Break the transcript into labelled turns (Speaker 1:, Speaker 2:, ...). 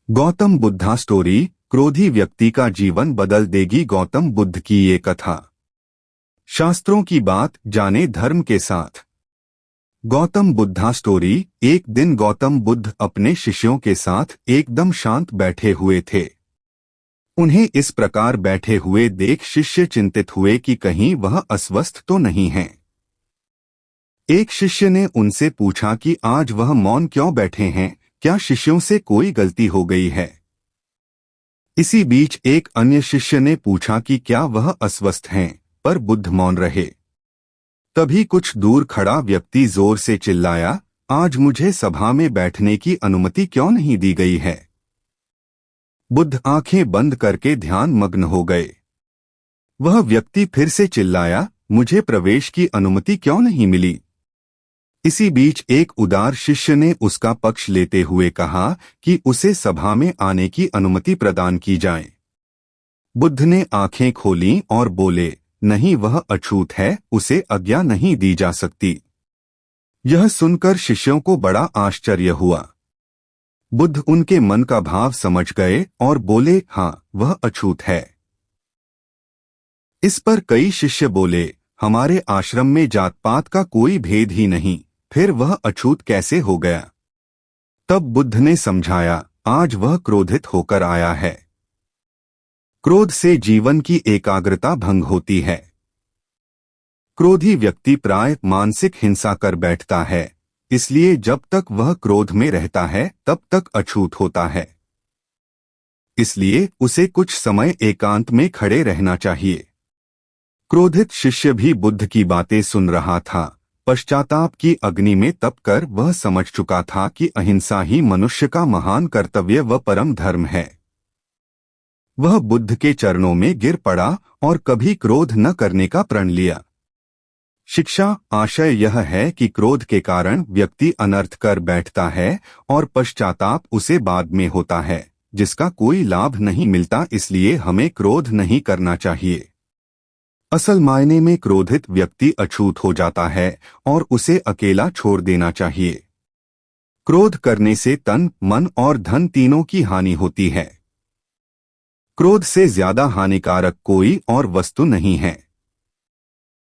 Speaker 1: Gautam Buddha story. क्रोधी व्यक्ति का जीवन बदल देगी गौतम बुद्ध की ये कथा। शास्त्रों की बात जाने धर्म के साथ। गौतम बुद्धा स्टोरी। एक दिन गौतम बुद्ध अपने शिष्यों के साथ एकदम शांत बैठे हुए थे। उन्हें इस प्रकार बैठे हुए देख शिष्य चिंतित हुए कि कहीं वह अस्वस्थ तो नहीं हैं। एक शिष्य ने उनसे पूछा कि आज वह मौन क्यों बैठे हैं, क्या शिष्यों से कोई गलती हो गई है। इसी बीच एक अन्य शिष्य ने पूछा कि क्या वह अस्वस्थ हैं, पर बुद्ध मौन रहे। तभी कुछ दूर खड़ा व्यक्ति जोर से चिल्लाया, आज मुझे सभा में बैठने की अनुमति क्यों नहीं दी गई है। बुद्ध आंखें बंद करके ध्यान मग्न हो गए। वह व्यक्ति फिर से चिल्लाया, मुझे प्रवेश की अनुमति क्यों नहीं मिली। इसी बीच एक उदार शिष्य ने उसका पक्ष लेते हुए कहा कि उसे सभा में आने की अनुमति प्रदान की जाए। बुद्ध ने आंखें खोलीं और बोले, नहीं, वह अछूत है, उसे आज्ञा नहीं दी जा सकती। यह सुनकर शिष्यों को बड़ा आश्चर्य हुआ। बुद्ध उनके मन का भाव समझ गए और बोले, हाँ, वह अछूत है। इस पर कई शिष्य बोले, हमारे आश्रम में जात पात का कोई भेद ही नहीं, फिर वह अछूत कैसे हो गया। तब बुद्ध ने समझाया, आज वह क्रोधित होकर आया है। क्रोध से जीवन की एकाग्रता भंग होती है। क्रोधी व्यक्ति प्राय मानसिक हिंसा कर बैठता है, इसलिए जब तक वह क्रोध में रहता है तब तक अछूत होता है। इसलिए उसे कुछ समय एकांत में खड़े रहना चाहिए। क्रोधित शिष्य भी बुद्ध की बातें सुन रहा था। पश्चाताप की अग्नि में तपकर वह समझ चुका था कि अहिंसा ही मनुष्य का महान कर्तव्य व परम धर्म है। वह बुद्ध के चरणों में गिर पड़ा और कभी क्रोध न करने का प्रण लिया। शिक्षा आशय यह है कि क्रोध के कारण व्यक्ति अनर्थ कर बैठता है और पश्चाताप उसे बाद में होता है, जिसका कोई लाभ नहीं मिलता। इसलिए हमें क्रोध नहीं करना चाहिए। असल मायने में क्रोधित व्यक्ति अछूत हो जाता है और उसे अकेला छोड़ देना चाहिए। क्रोध करने से तन, मन और धन तीनों की हानि होती है। क्रोध से ज्यादा हानिकारक कोई और वस्तु नहीं है।